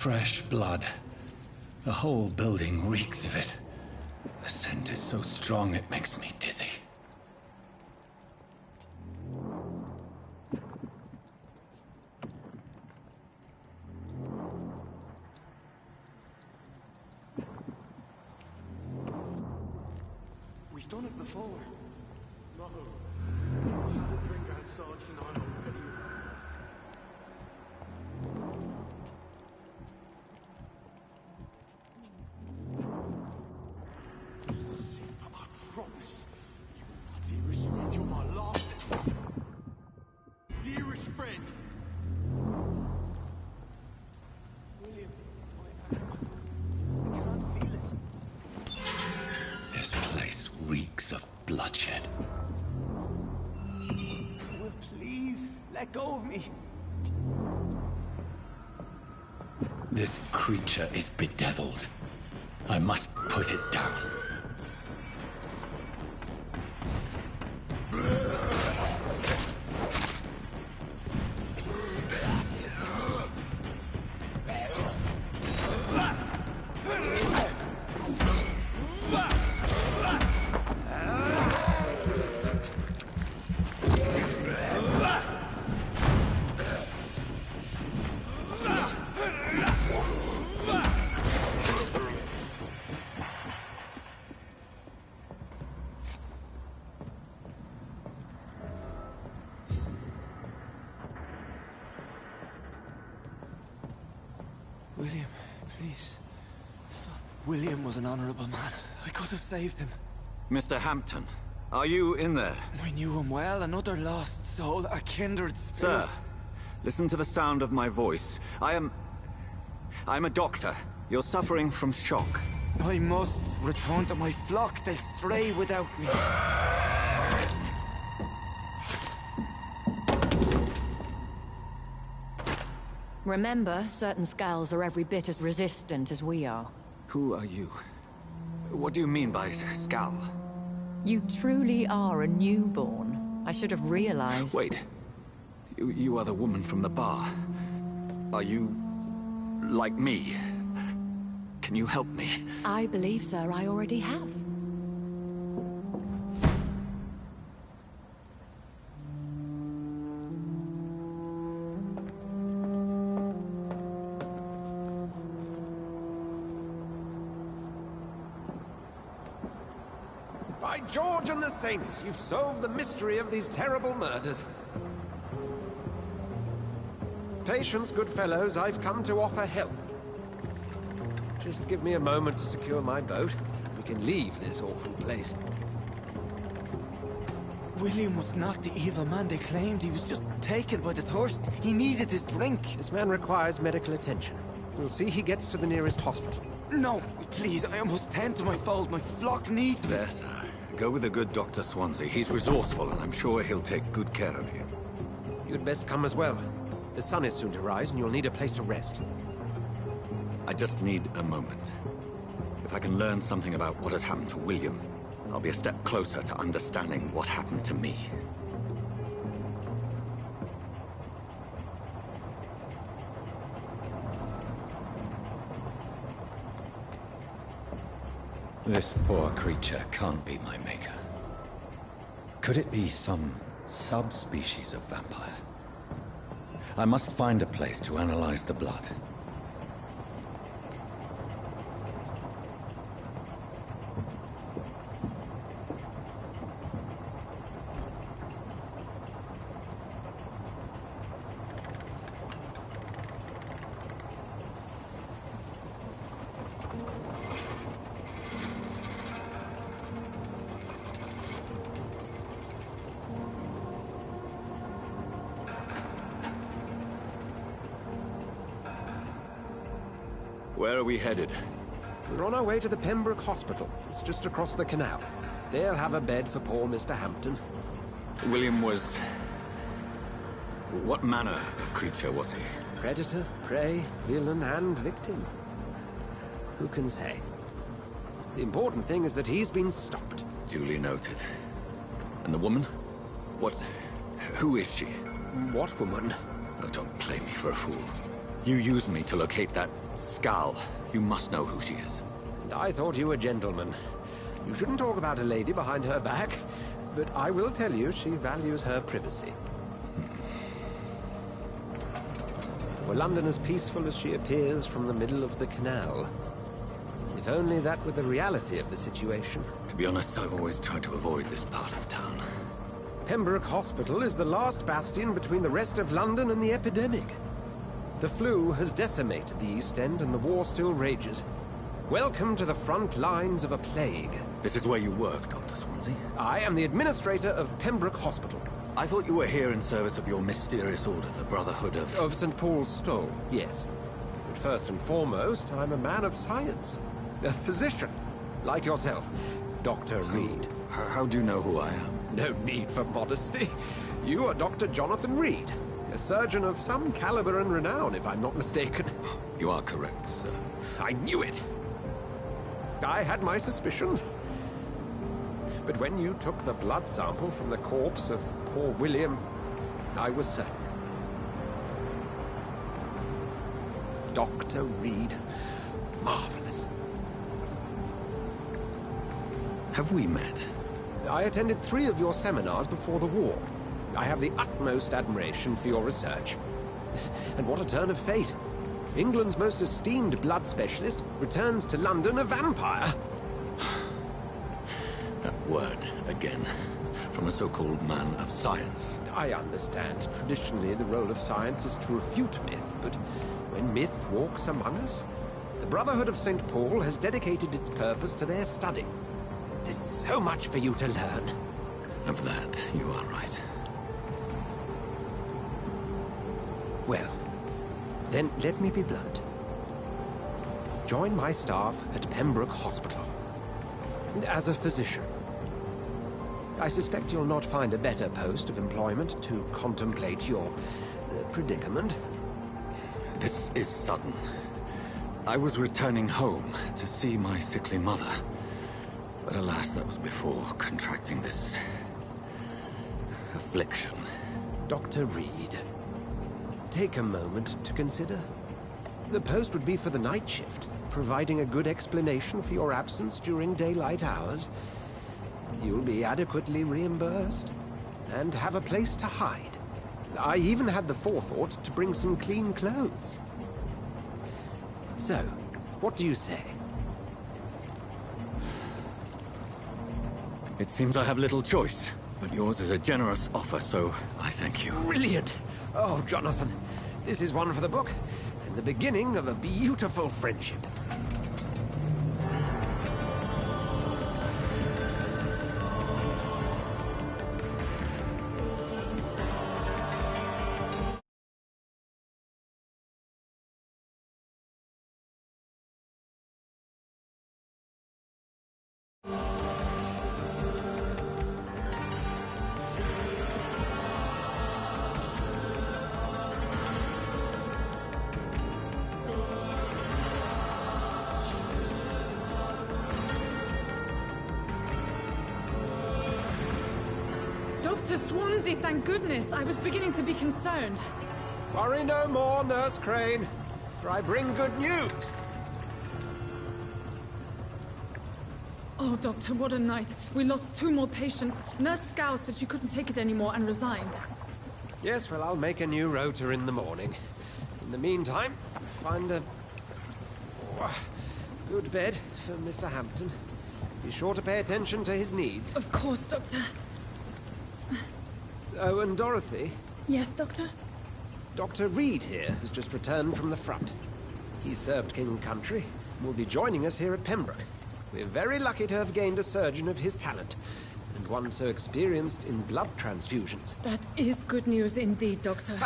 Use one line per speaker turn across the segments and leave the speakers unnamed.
Fresh blood. The whole building reeks of it. The scent is so strong it makes me dizzy.
We've done it before. No. I had a drink outside tonight already. I promise. You are my dearest friend. You're my last... dearest friend. William, I can't feel it.
This place reeks of bloodshed.
Will, please, let go of me.
This creature is bedeviled. I must put it down.
William, please. William was an honorable man. I could have saved him.
Mr. Hampton, are you in there?
I knew him well, another lost soul, a kindred spirit.
Sir, listen to the sound of my voice. I'm a doctor. You're suffering from shock.
I must return to my flock. They'll stray without me.
Remember, certain skulls are every bit as resistant as we are.
Who are you? What do you mean by Skal?
You truly are a newborn. I should have realized.
Wait. You are the woman from the bar. Are you... like me? Can you help me?
I believe, sir, I already have.
By George and the Saints, you've solved the mystery of these terrible murders. Patience, good fellows, I've come to offer help. Just give me a moment to secure my boat. We can leave this awful place.
William was not the evil man they claimed. He was just taken by the thirst. He needed his drink.
This man requires medical attention. We'll see he gets to the nearest hospital.
No, please, I must tend to my fold. My flock needs me.
There, sir. Go with the good Dr. Swansea. He's resourceful, and I'm sure he'll take good care of you.
You'd best come as well. The sun is soon to rise, and you'll need a place to rest.
I just need a moment. If I can learn something about what has happened to William, I'll be a step closer to understanding what happened to me.
This poor creature can't be my maker. Could it be some subspecies of vampire? I must find a place to analyze the blood.
Where are we headed?
We're on our way to the Pembroke Hospital. It's just across the canal. They'll have a bed for poor Mr. Hampton.
William was... what manner of creature was he?
Predator, prey, villain, and victim. Who can say? The important thing is that he's been stopped.
Duly noted. And the woman? What... who is she?
What woman?
Oh, don't play me for a fool. You used me to locate that Scowl. You must know who she is.
And I thought you a gentleman. You shouldn't talk about a lady behind her back, but I will tell you she values her privacy. Were London as peaceful as she appears from the middle of the canal? If only that were the reality of the situation.
To be honest, I've always tried to avoid this part of town.
Pembroke Hospital is the last bastion between the rest of London and the epidemic. The flu has decimated the East End and the war still rages. Welcome to the front lines of a plague.
This is where you work, Dr. Swansea?
I am the administrator of Pembroke Hospital.
I thought you were here in service of your mysterious order, the Brotherhood of...
Of St. Paul's Stole, yes. But first and foremost, I'm a man of science. A physician, like yourself, Dr. Reed.
How do you know who I am?
No need for modesty. You are Dr. Jonathan Reed, a surgeon of some caliber and renown, if I'm not mistaken.
You are correct, sir.
I knew it! I had my suspicions. But when you took the blood sample from the corpse of poor William, I was certain. Dr. Reed. Marvelous.
Have we met?
I attended 3 of your seminars before the war. I have the utmost admiration for your research. And what a turn of fate. England's most esteemed blood specialist returns to London a vampire.
That word, again. From a so-called man of science.
I understand. Traditionally, the role of science is to refute myth, but when myth walks among us, the Brotherhood of St. Paul has dedicated its purpose to their study. There's so much for you to learn.
Of that, you are right.
Well, then let me be blunt. Join my staff at Pembroke Hospital. As a physician. I suspect you'll not find a better post of employment to contemplate your predicament.
This is sudden. I was returning home to see my sickly mother. But alas, that was before contracting this... affliction.
Dr. Reed, take a moment to consider. The post would be for the night shift, providing a good explanation for your absence during daylight hours. You'll be adequately reimbursed, and have a place to hide. I even had the forethought to bring some clean clothes. So, what do you say?
It seems I have little choice, but yours is a generous offer, so I thank you.
Brilliant! Oh, Jonathan, this is one for the book, and the beginning of a beautiful friendship.
Dr. Swansea, thank goodness. I was beginning to be concerned.
Worry no more, Nurse Crane, for I bring good news.
Oh, Doctor, what a night. We lost 2 more patients. Nurse Scowl said she couldn't take it anymore and resigned.
Yes, well, I'll make a new rota in the morning. In the meantime, find a good bed for Mr. Hampton. Be sure to pay attention to his needs.
Of course, Doctor.
Oh, and Dorothy,
Yes, Doctor?
Dr. Reed here has just returned from the front. He served King and Country and will be joining us here at Pembroke. We're very lucky to have gained a surgeon of his talent, and one so experienced in blood transfusions.
That is good news indeed, Doctor.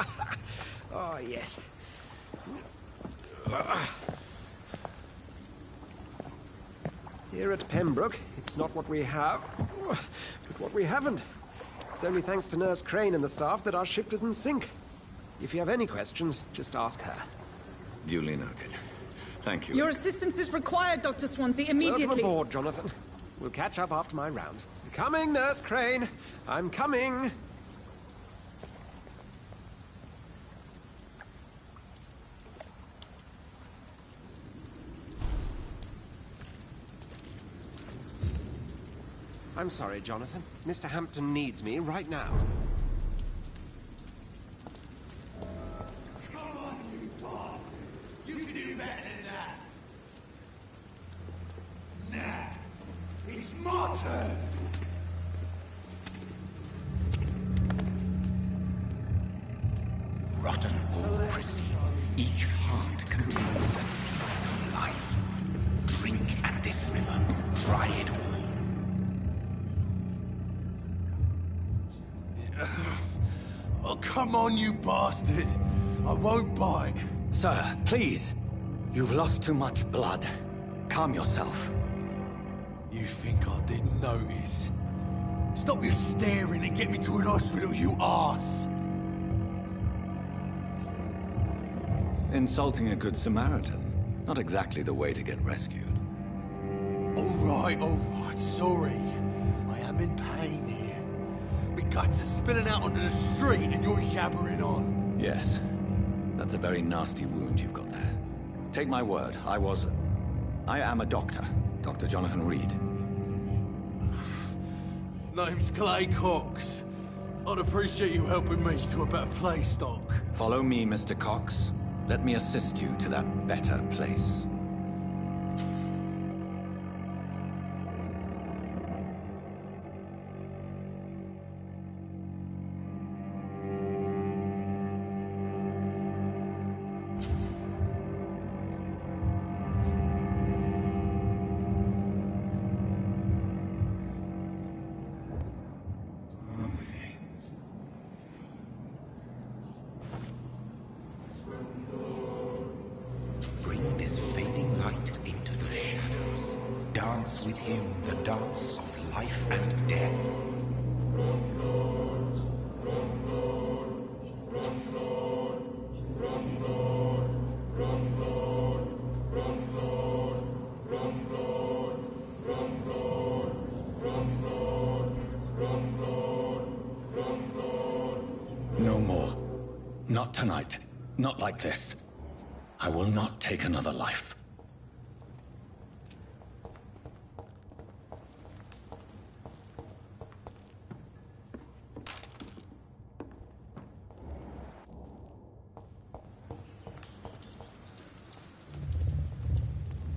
Oh, yes. Here at Pembroke, it's not what we have, but what we haven't. It's only thanks to Nurse Crane and the staff that our ship doesn't sink. If you have any questions, just ask her.
Duly noted. Thank you.
Your assistance is required, Dr. Swansea, immediately.
Welcome aboard, Jonathan. We'll catch up after my rounds. Coming, Nurse Crane. I'm coming. I'm sorry, Jonathan. Mr. Hampton needs me right now.
Come on, you bastard! You can do better than that! Nah, it's my turn!
Rotten or pristine, each heart contains the seeds of life. Drink at this river, try it all.
Oh, come on, you bastard! I won't bite.
Sir, please. You've lost too much blood. Calm yourself.
You think I didn't notice? Stop your staring and get me to an hospital, you arse!
Insulting a good Samaritan. Not exactly the way to get rescued.
All right, sorry. I am in pain here. My guts are spilling out onto the street and you're yabbering on.
Yes. That's a very nasty wound you've got there. Take my word, I am a doctor. Dr. Jonathan Reed.
Name's Clay Cox. I'd appreciate you helping me to a better place, Doc.
Follow me, Mr. Cox. Let me assist you to that better place.
Bring this fading light into the shadows. Dance with him the dance of life and death.
No more. Not tonight. Not like this. I will not take another life.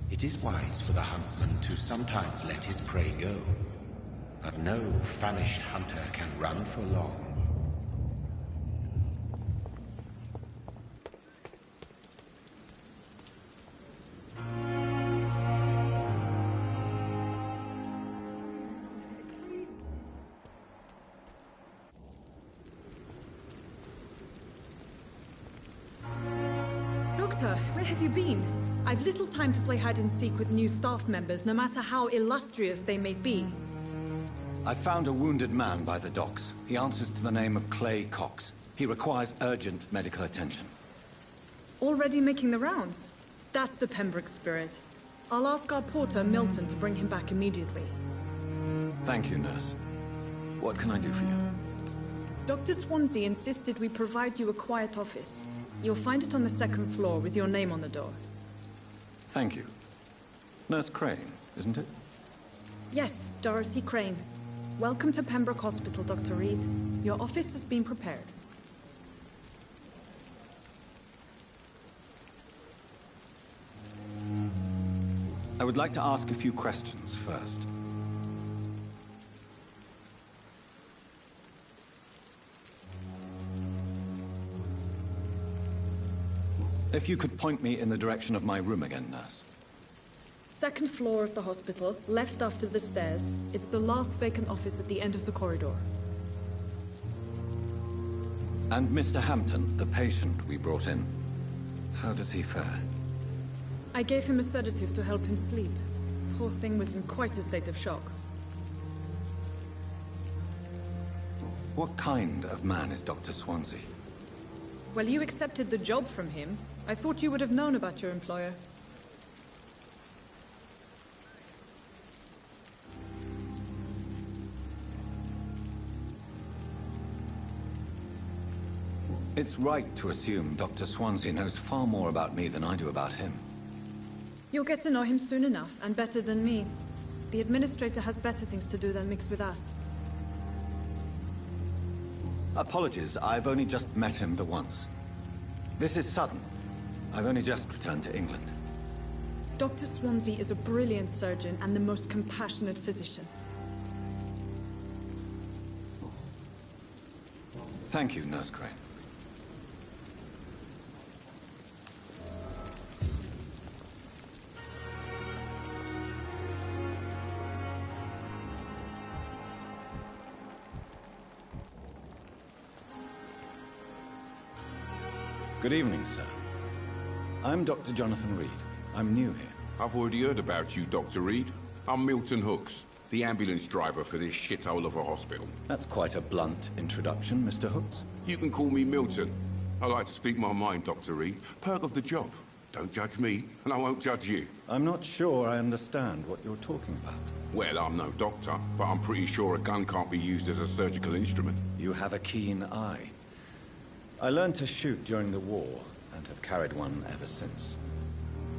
It is wise for the huntsman to sometimes let his prey go. But no famished hunter can run for long.
Doctor, where have you been? I've little time to play hide-and-seek with new staff members, no matter how illustrious they may be.
I found a wounded man by the docks. He answers to the name of Clay Cox. He requires urgent medical attention.
Already making the rounds? That's the Pembroke spirit. I'll ask our porter, Milton, to bring him back immediately.
Thank you, nurse. What can I do for you?
Dr. Swansea insisted we provide you a quiet office. You'll find it on the second floor with your name on the door.
Thank you. Nurse Crane, isn't it?
Yes, Dorothy Crane. Welcome to Pembroke Hospital, Dr. Reed. Your office has been prepared.
I would like to ask a few questions first. If you could point me in the direction of my room again, nurse.
Second floor of the hospital, left after the stairs. It's the last vacant office at the end of the corridor.
And Mr. Hampton, the patient we brought in. How does he fare?
I gave him a sedative to help him sleep. Poor thing was in quite a state of shock.
What kind of man is Dr. Swansea?
Well, you accepted the job from him. I thought you would have known about your employer.
It's right to assume Dr. Swansea knows far more about me than I do about him.
You'll get to know him soon enough, and better than me. The administrator has better things to do than mix with us.
Apologies, I've only just met him the once. This is Sutton. I've only just returned to England.
Dr. Swansea is a brilliant surgeon and the most compassionate physician.
Thank you, Nurse Crane. Good evening, sir. I'm Dr. Jonathan Reed. I'm new here.
I've already heard about you, Dr. Reed. I'm Milton Hooks, the ambulance driver for this shithole of a hospital.
That's quite a blunt introduction, Mr. Hooks.
You can call me Milton. I like to speak my mind, Dr. Reed. Perk of the job. Don't judge me, and I won't judge you.
I'm not sure I understand what you're talking about.
Well, I'm no doctor, but I'm pretty sure a gun can't be used as a surgical instrument.
You have a keen eye. I learned to shoot during the war, and have carried one ever since.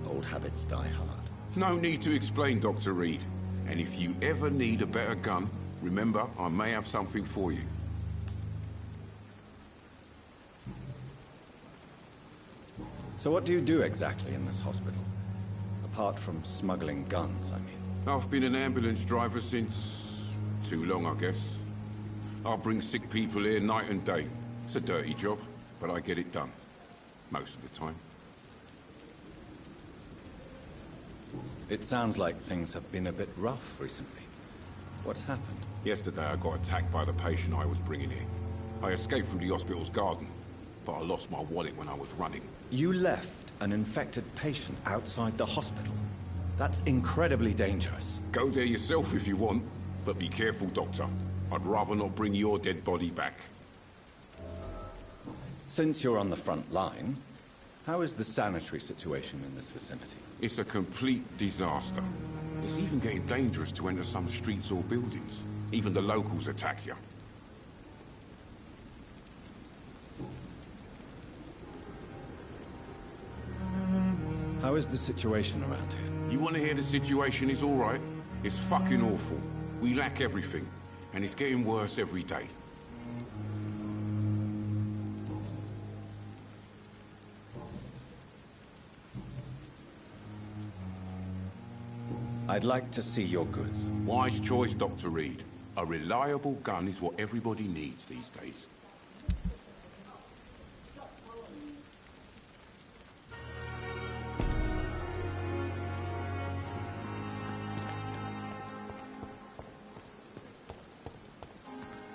Old habits die hard.
No need to explain, Dr. Reed. And if you ever need a better gun, remember, I may have something for you.
So what do you do exactly in this hospital? Apart from smuggling guns, I mean.
I've been an ambulance driver since... too long, I guess. I bring sick people here night and day. It's a dirty job, but I get it done. Most of the time.
It sounds like things have been a bit rough recently. What's happened?
Yesterday I got attacked by the patient I was bringing here. I escaped through the hospital's garden, but I lost my wallet when I was running.
You left an infected patient outside the hospital? That's incredibly dangerous.
Go there yourself if you want, but be careful, Doctor. I'd rather not bring your dead body back.
Since you're on the front line, how is the sanitary situation in this vicinity?
It's a complete disaster. It's even getting dangerous to enter some streets or buildings. Even the locals attack you.
How is the situation around here?
You want to hear the situation is all right? It's fucking awful. We lack everything, and it's getting worse every day.
I'd like to see your goods.
Wise choice, Dr. Reed. A reliable gun is what everybody needs these days.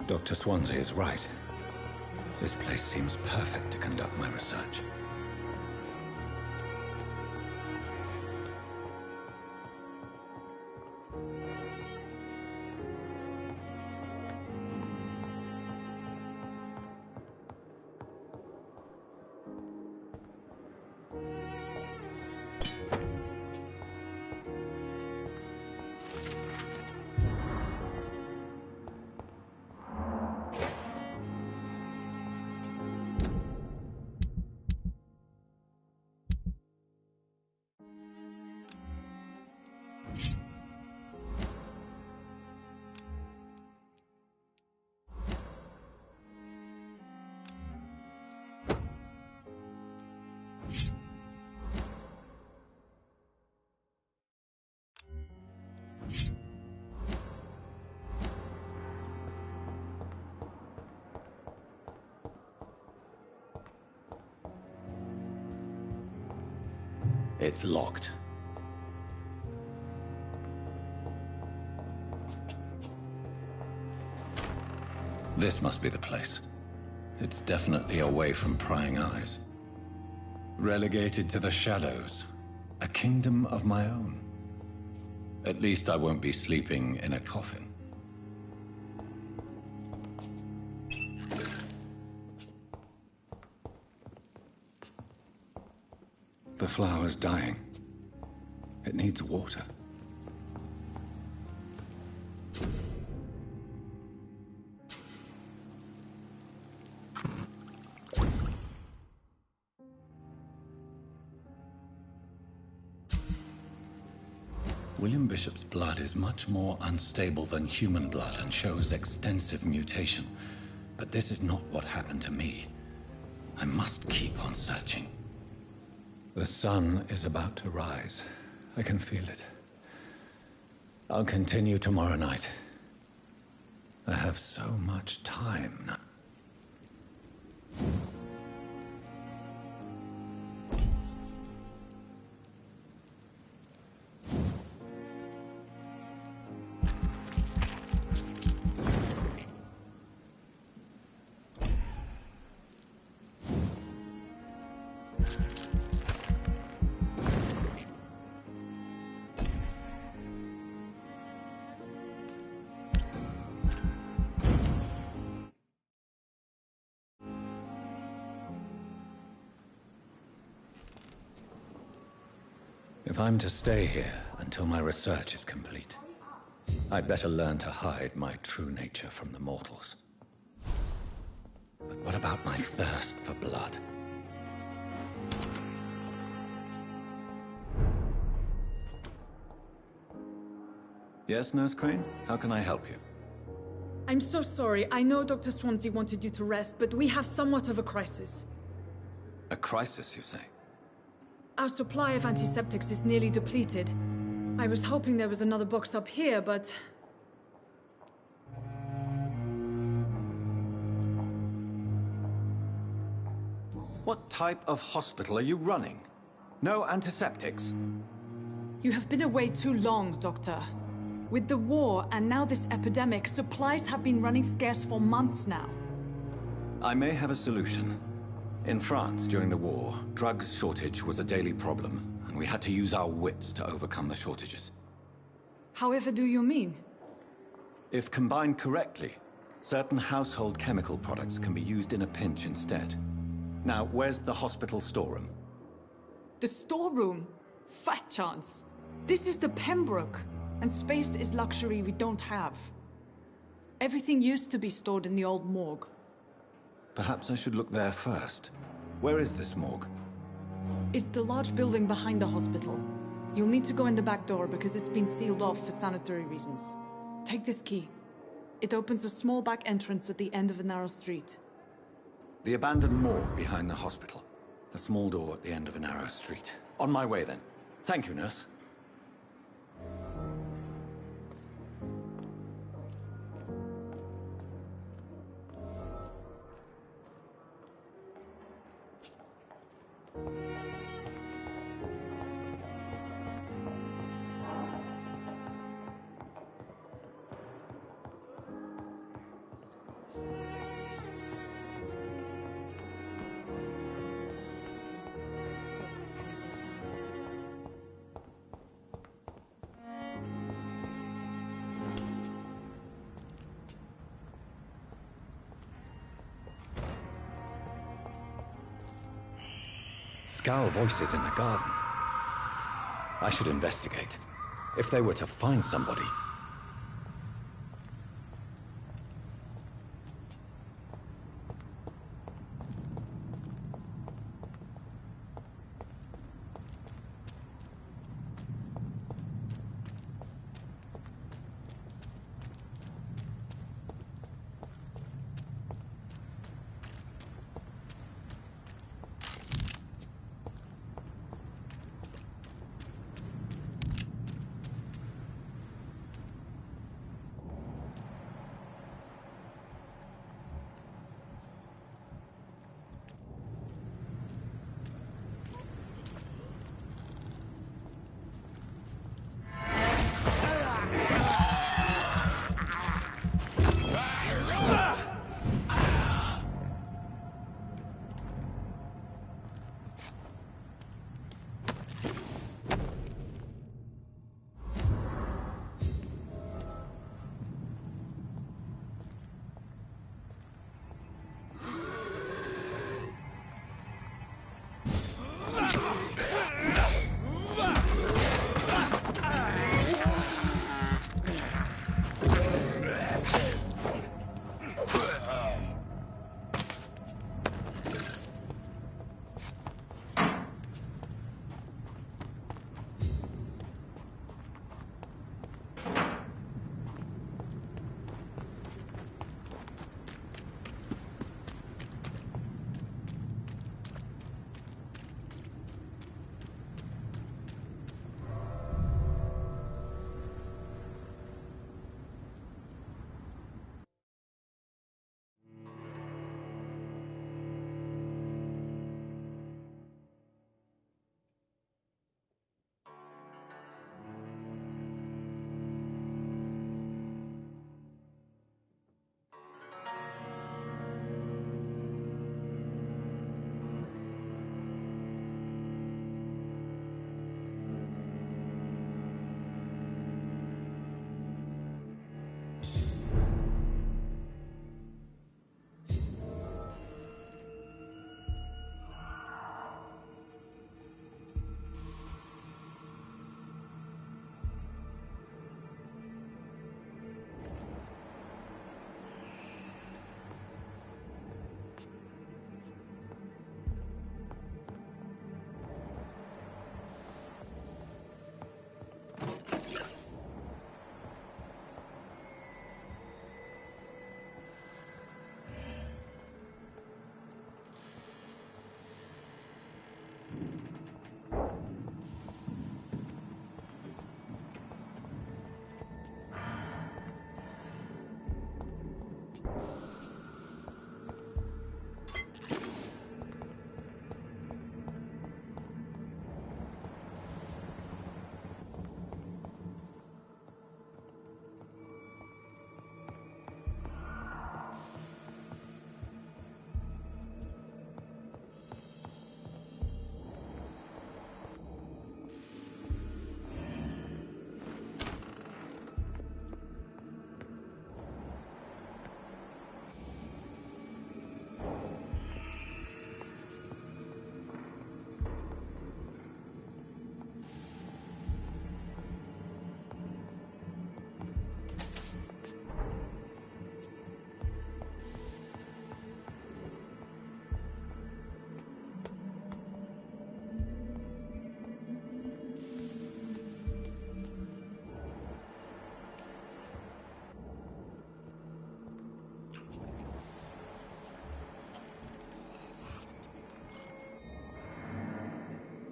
Dr. Swansea is right. This place seems perfect to conduct my research. It's locked. This must be the place. It's definitely away from prying eyes. Relegated to the shadows. A kingdom of my own. At least I won't be sleeping in a coffin. The flower's dying. It needs water. William Bishop's blood is much more unstable than human blood and shows extensive mutation. But this is not what happened to me. I must keep on searching. The sun is about to rise. I can feel it. I'll continue tomorrow night. I have so much time now. If I'm to stay here until my research is complete, I'd better learn to hide my true nature from the mortals. But what about my thirst for blood? Yes, Nurse Crane? How can I help you?
I'm so sorry. I know Dr. Swansea wanted you to rest, but we have somewhat of a crisis.
A crisis, you say?
Our supply of antiseptics is nearly depleted. I was hoping there was another box up here, but...
What type of hospital are you running? No antiseptics?
You have been away too long, Doctor. With the war and now this epidemic, supplies have been running scarce for months now.
I may have a solution. In France, during the war, drugs shortage was a daily problem, and we had to use our wits to overcome the shortages.
However do you mean?
If combined correctly, certain household chemical products can be used in a pinch instead. Now, where's the hospital storeroom?
The storeroom? Fat chance. This is the Pembroke, and space is luxury we don't have. Everything used to be stored in the old morgue.
Perhaps I should look there first. Where is this morgue?
It's the large building behind the hospital. You'll need to go in the back door because it's been sealed off for sanitary reasons. Take this key. It opens a small back entrance at the end of a narrow street.
The abandoned morgue behind the hospital. A small door at the end of a narrow street. On my way then. Thank you, nurse. Scowl voices in the garden. I should investigate. If they were to find somebody...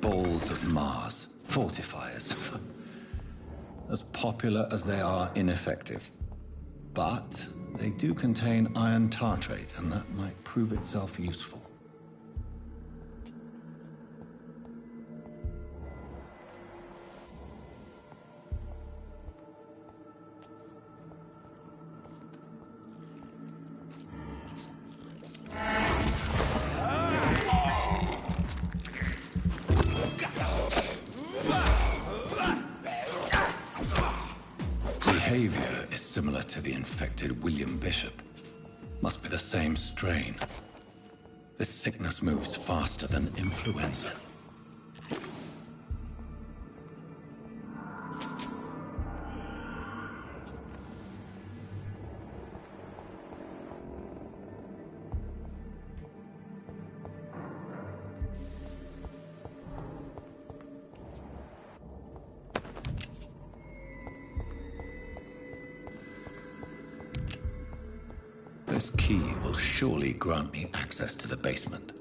balls of Mars, fortifiers. As popular as they are ineffective. But they do contain iron tartrate, and that might prove itself useful. Behavior is similar to the infected William Bishop. Must be the same strain. This sickness moves faster than influenza. This key will surely grant me access to the basement.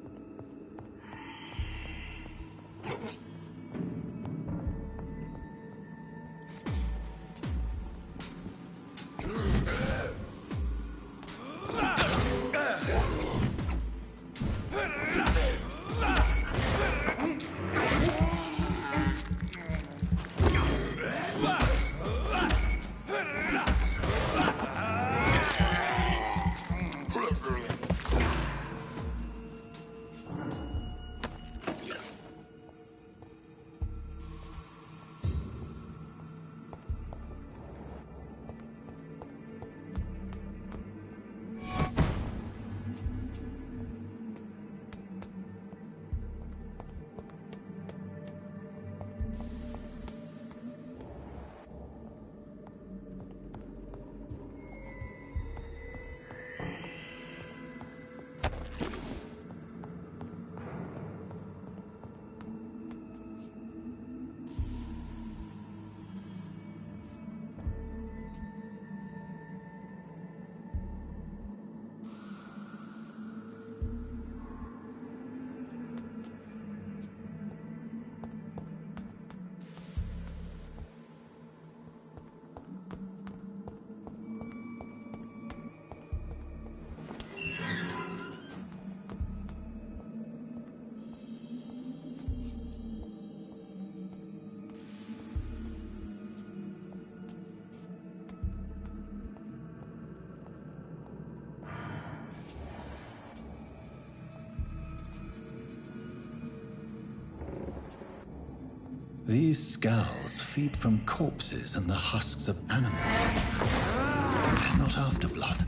These scowls feed from corpses and the husks of animals. They're not after blood.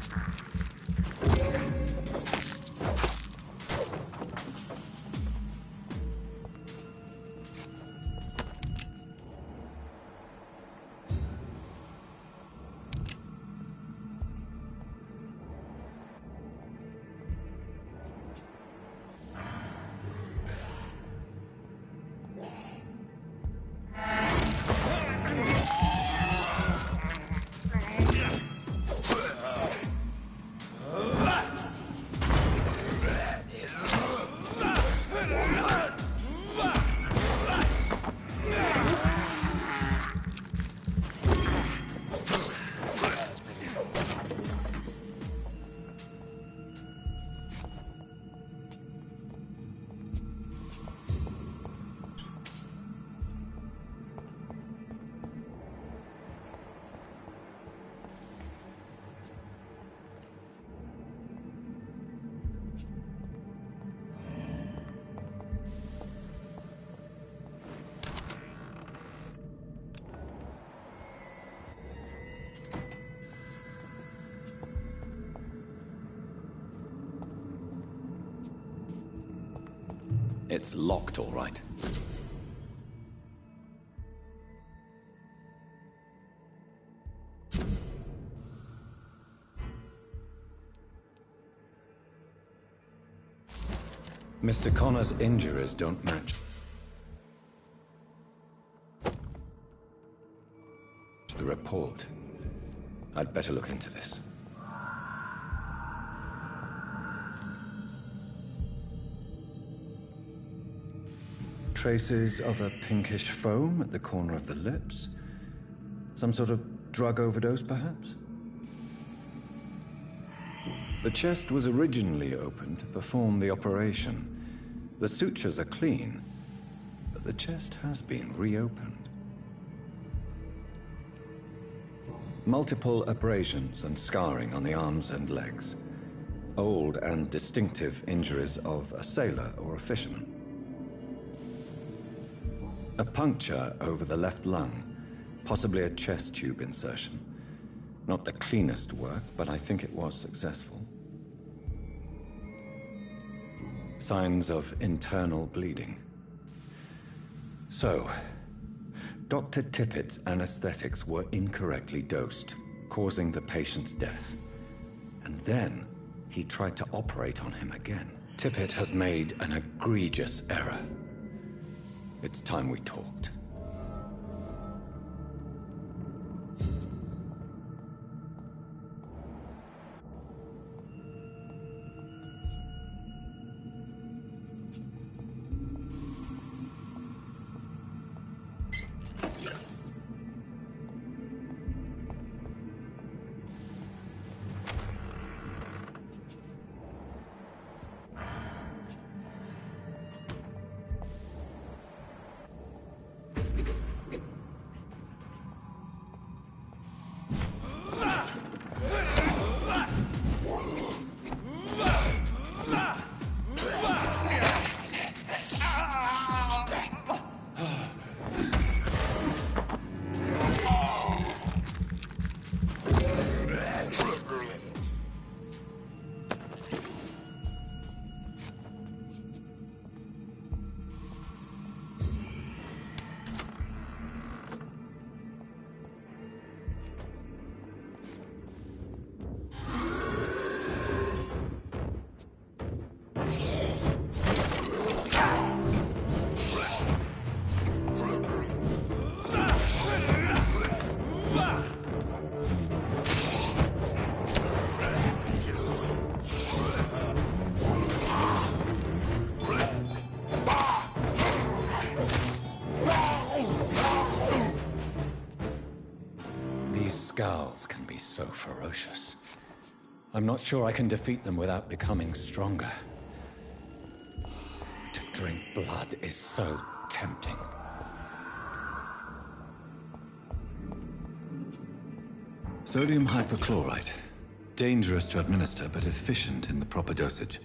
It's locked, all right. Mr. Connor's injuries don't match the report. I'd better look into this. Traces of a pinkish foam at the corner of the lips. Some sort of drug overdose, perhaps? The chest was originally opened to perform the operation. The sutures are clean, but the chest has been reopened. Multiple abrasions and scarring on the arms and legs. Old and distinctive injuries of a sailor or a fisherman. A puncture over the left lung, possibly a chest tube insertion. Not the cleanest work, but I think it was successful. Signs of internal bleeding. So, Dr. Tippett's anesthetics were incorrectly dosed, causing the patient's death. And then, he tried to operate on him again. Tippett has made an egregious error. It's time we talked. Scowls can be so ferocious. I'm not sure I can defeat them without becoming stronger. To drink blood is so tempting. Sodium hypochlorite. Dangerous to administer, but efficient in the proper dosage.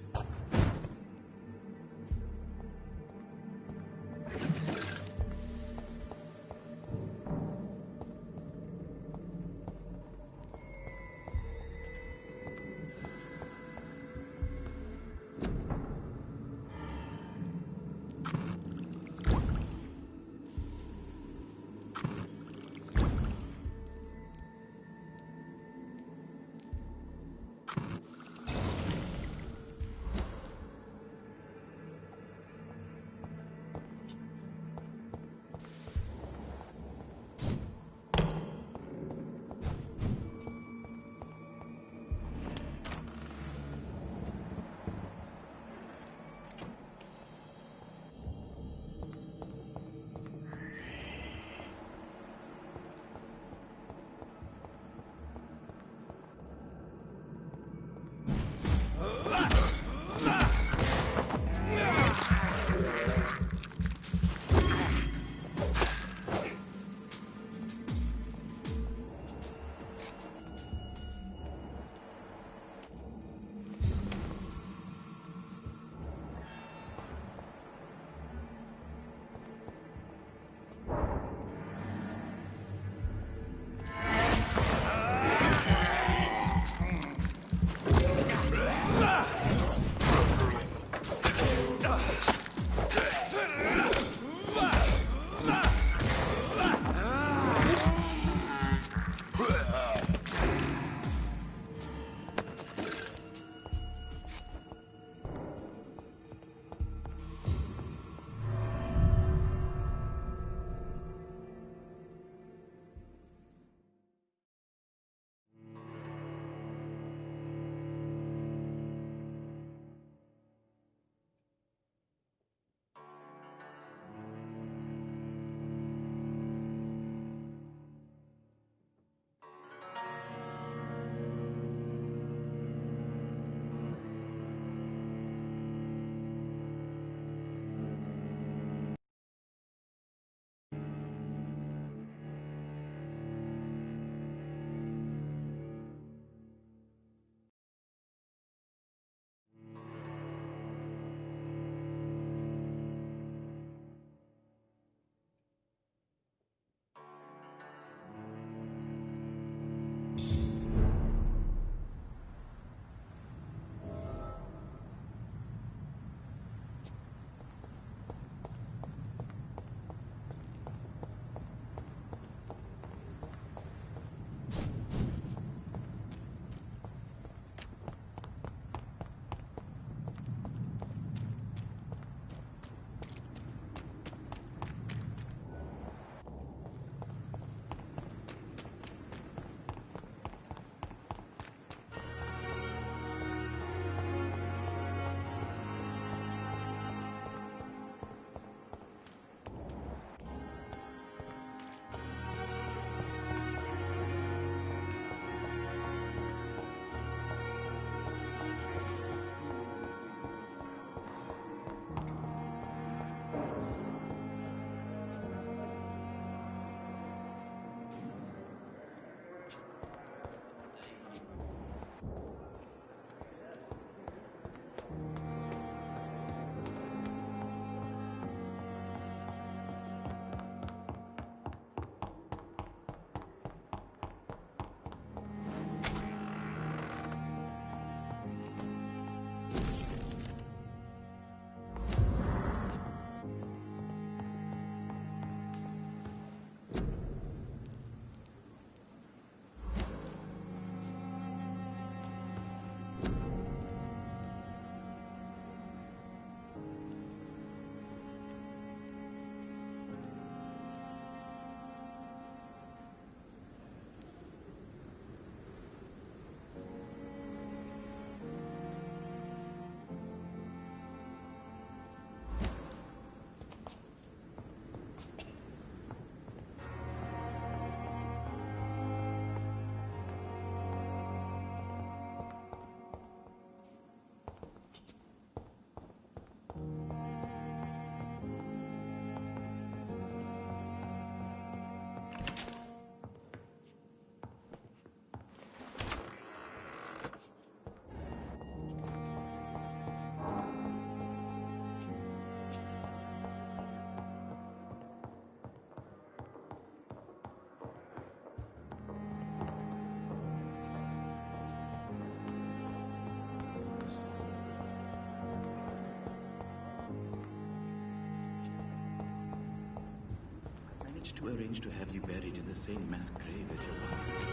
to arrange to have you buried in the same mass grave as your wife.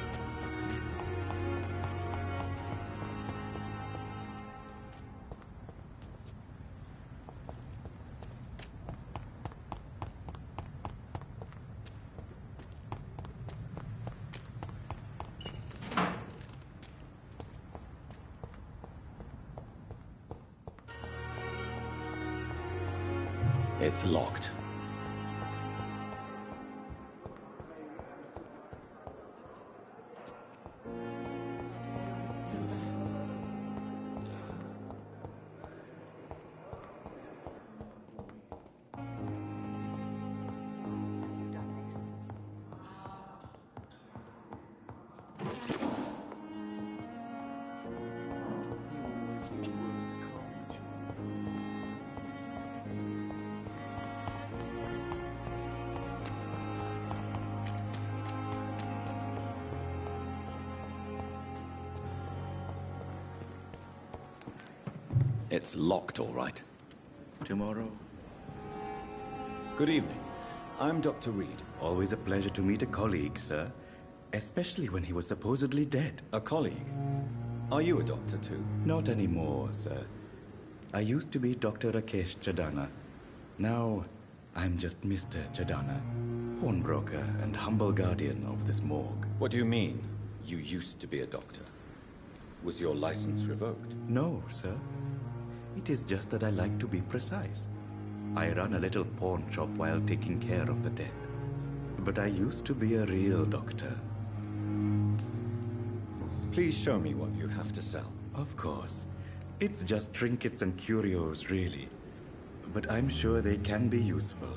It's locked. It's locked, all right.
Tomorrow?
Good evening. I'm Dr. Reed.
Always a pleasure to meet a colleague, sir. Especially when he was supposedly dead.
A colleague? Are you a doctor too?
Not anymore, sir. I used to be Dr. Rakesh Chadana. Now, I'm just Mr. Chadana, pawnbroker and humble guardian of this morgue.
What do you mean, you used to be a doctor? Was your license revoked?
No, sir. It is just that I like to be precise. I run a little pawn shop while taking care of the dead. But I used to be a real doctor.
Please show me what you have to sell.
Of course. It's just trinkets and curios, really. But I'm sure they can be useful.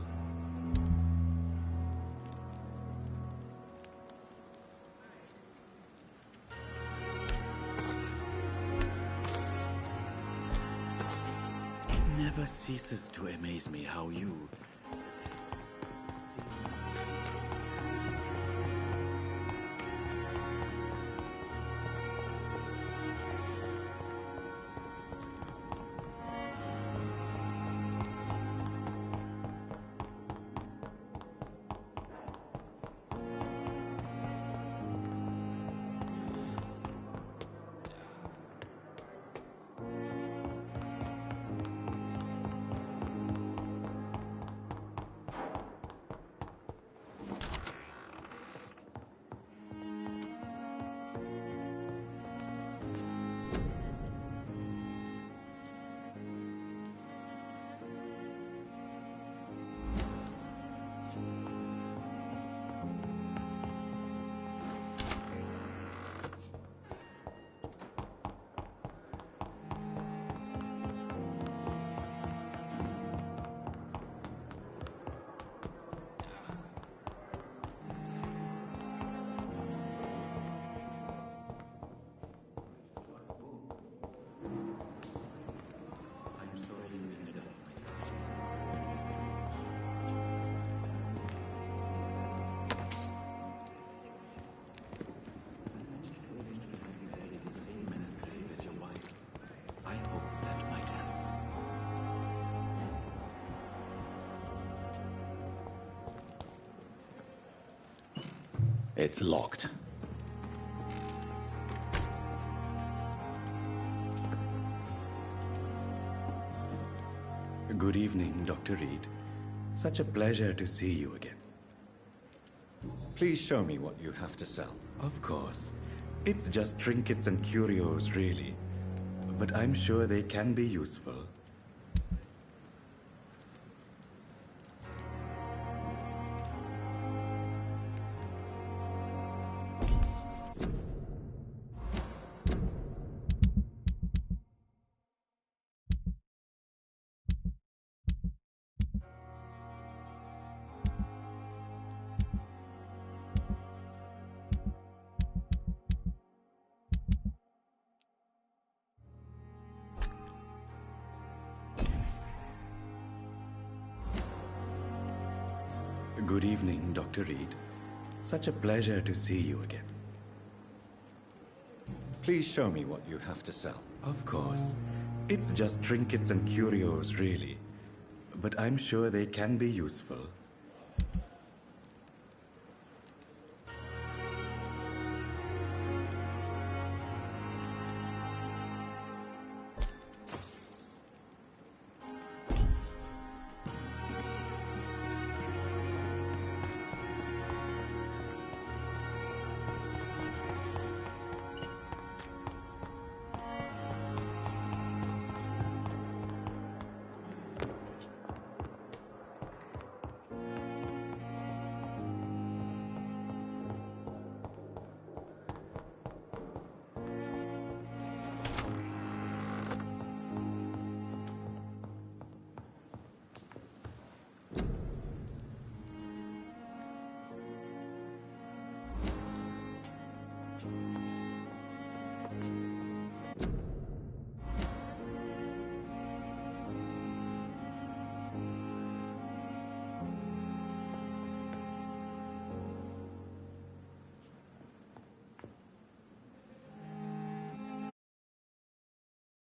It never ceases to amaze me how you...
It's locked.
Good evening, Dr. Reed. Such a pleasure to see you again.
Please show me what you have to sell.
Of course. It's just trinkets and curios, really. But I'm sure they can be useful. Good evening, Dr. Reed. Such a pleasure to see you again.
Please show me what you have to sell.
Of course. It's just trinkets and curios, really. But I'm sure they can be useful.